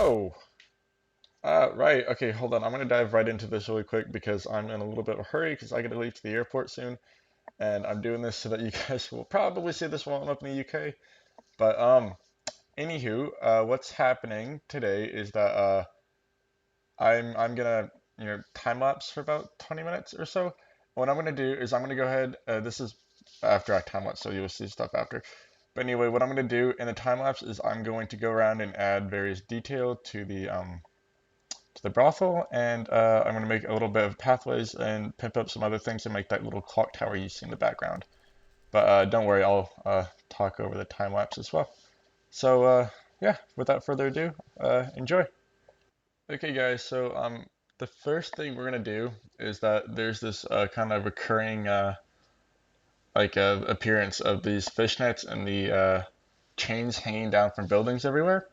So, right, okay, hold on. I'm gonna dive right into this really quick because I'm in a little bit of a hurry because I gotta leave to the airport soon, and I'm doing this so that you guys will probably see this while I'm up in the UK. But anywho, what's happening today is that I'm gonna time lapse for about 20 minutes or so. What I'm gonna do is I'm gonna go ahead. This is after I time lapse, so you'll see stuff after. But anyway, what I'm gonna do in the time lapse is I'm going to go around and add various detail to the brothel, and I'm going to make a little bit of pathways and pimp up some other things to make that little clock tower you see in the background. But don't worry, I'll talk over the time lapse as well. So yeah, without further ado, enjoy. Okay, guys. So the first thing we're gonna do is that there's this kind of recurring appearance of these fishnets and the chains hanging down from buildings everywhere.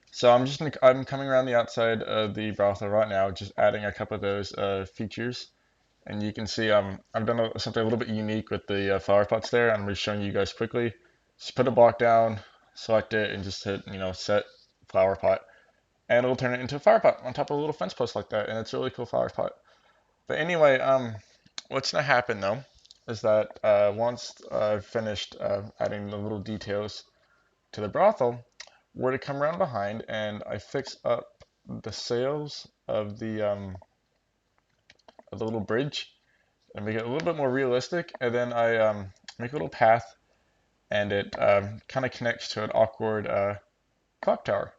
So I'm coming around the outside of the brothel right now, just adding a couple of those features. And you can see I've done something a little bit unique with the flower pots there. I'm just showing you guys quickly. Just put a block down, select it, and just hit, set flower pot. And it'll turn it into a flower pot on top of a little fence post like that. And it's a really cool flower pot. But anyway, what's gonna happen though is that once I've finished adding the little details to the brothel, we're to come around behind and I fix up the sails of the little bridge and make it a little bit more realistic. And then I make a little path, and it kind of connects to an awkward clock tower.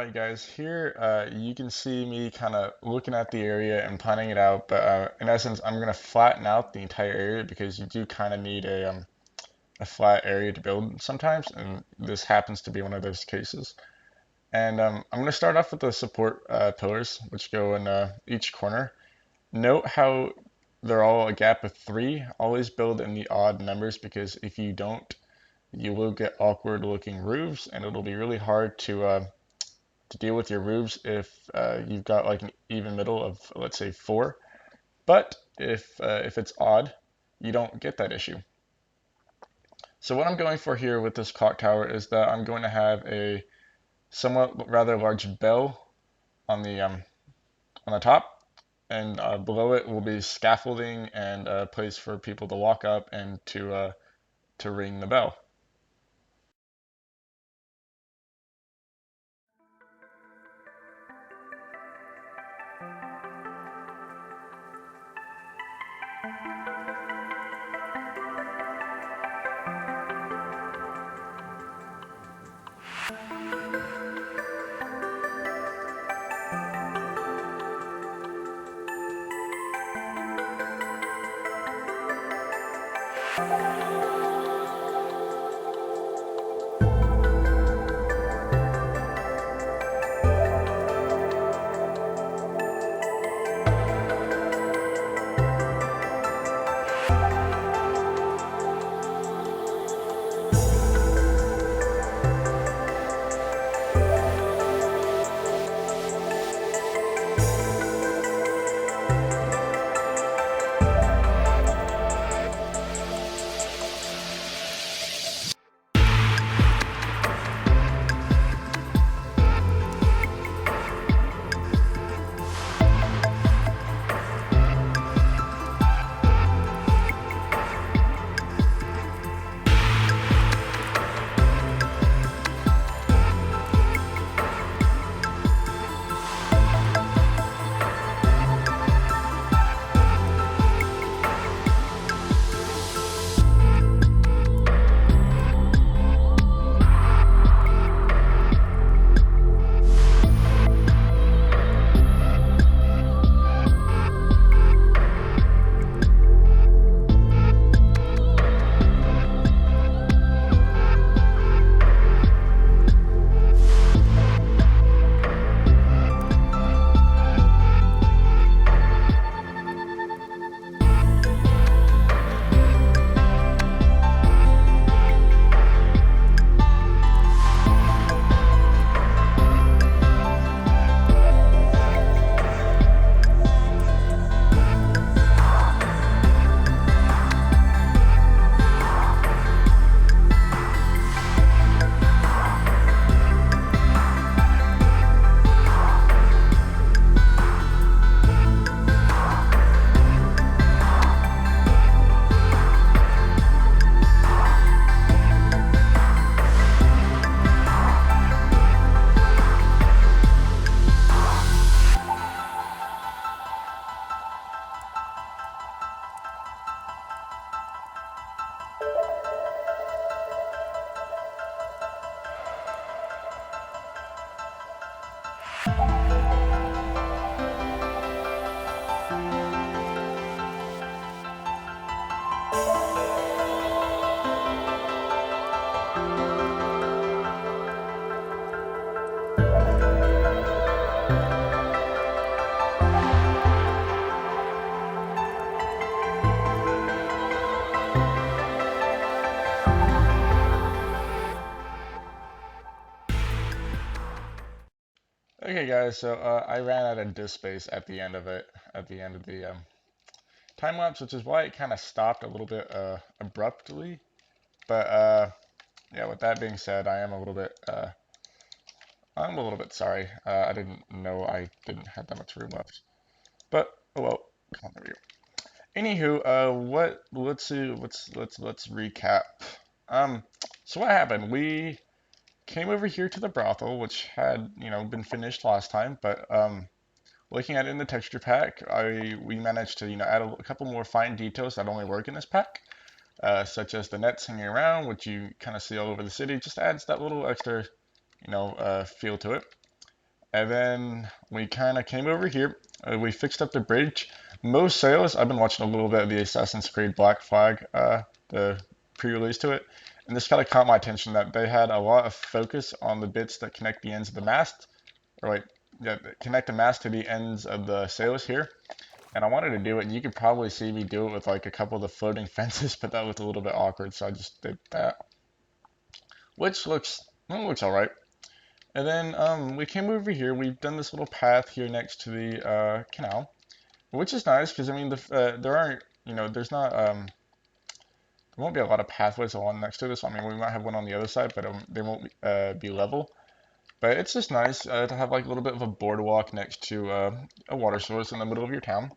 Alright guys, here you can see me kind of looking at the area and planning it out, but in essence I'm going to flatten out the entire area because you do kind of need a flat area to build sometimes, and this happens to be one of those cases. And I'm going to start off with the support pillars, which go in each corner. Note how they're all a gap of 3. Always build in the odd numbers because if you don't, you will get awkward looking roofs, and it'll be really hard to deal with your roofs if you've got like an even middle of, let's say, 4. But if it's odd, you don't get that issue. So what I'm going for here with this clock tower is that I'm going to have a somewhat rather large bell on the top, and below it will be scaffolding and a place for people to walk up and to ring the bell. Okay guys, so I ran out of disk space at the end of it, at the end of the time lapse, which is why it kind of stopped a little bit abruptly. But yeah, with that being said, I'm a little bit sorry. I didn't know I didn't have that much room left. But oh well, come on, there we go. Anywho, what? Let's see. Let's recap. Um, so what happened? We came over here to the brothel, which had been finished last time, but looking at it in the texture pack, we managed to add a couple more fine details that only work in this pack, such as the nets hanging around, which you kind of see all over the city. Just adds that little extra feel to it. And then we kind of came over here. We fixed up the bridge. Most sails, I've been watching a little bit of the Assassin's Creed Black Flag, the pre-release to it, and this kind of caught my attention that they had a lot of focus on the bits that connect the ends of the mast, or like, yeah, connect the mast to the ends of the sails here. And I wanted to do it, and you could probably see me do it with like a couple of the floating fences, but that looked a little bit awkward, so I just did that, which looks, well, looks all right. And then we came over here. We've done this little path here next to the canal, which is nice because I mean there aren't, there's not there won't be a lot of pathways along next to this. I mean, we might have one on the other side, but they won't be level. But it's just nice to have like a little bit of a boardwalk next to a water source in the middle of your town.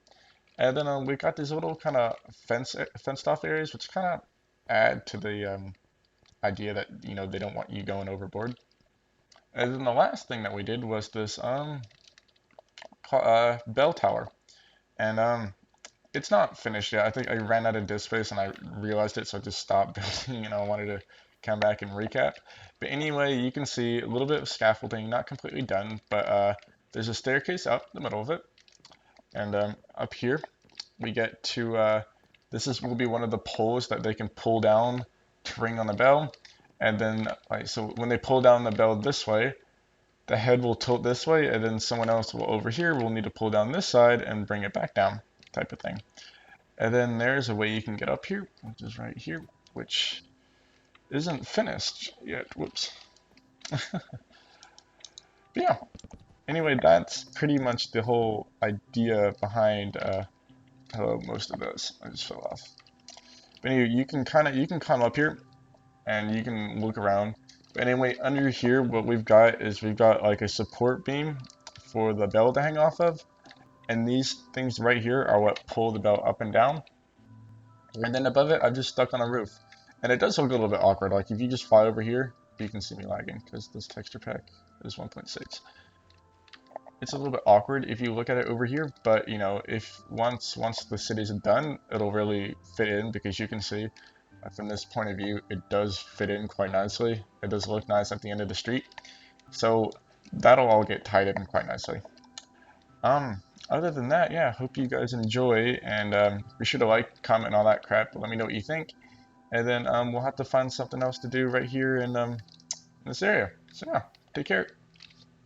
And then we got these little kind of fenced off areas, which kind of add to the idea that they don't want you going overboard. And then the last thing that we did was this bell tower, and it's not finished yet. I think I ran out of disk space and I realized it, so I just stopped building. I wanted to come back and recap. But anyway, you can see a little bit of scaffolding, not completely done, but there's a staircase up the middle of it, and up here we get to this is will be one of the poles that they can pull down to ring on the bell, and then like so when they pull down the bell this way, the head will tilt this way, and then someone else will over here will need to pull down this side and bring it back down, type of thing. And then there's a way you can get up here, which is right here, which isn't finished yet. Whoops. But yeah. Anyway, that's pretty much the whole idea behind most of those. I just fell off. But anyway, you can climb up here and you can look around. But anyway, under here, what we've got is we've got like a support beam for the bell to hang off of. And these things right here are what pull the bell up and down. And then above it, I've just stuck on a roof. And it does look a little bit awkward. Like if you just fly over here, you can see me lagging because this texture pack is 1.6. It's a little bit awkward if you look at it over here, but if once the city's done, it'll really fit in because you can see from this point of view, it does fit in quite nicely. It does look nice at the end of the street. So that'll all get tied in quite nicely. Other than that, yeah, hope you guys enjoy, and be sure to like, comment, and all that crap. Let me know what you think, and then we'll have to find something else to do right here in this area. So yeah, take care.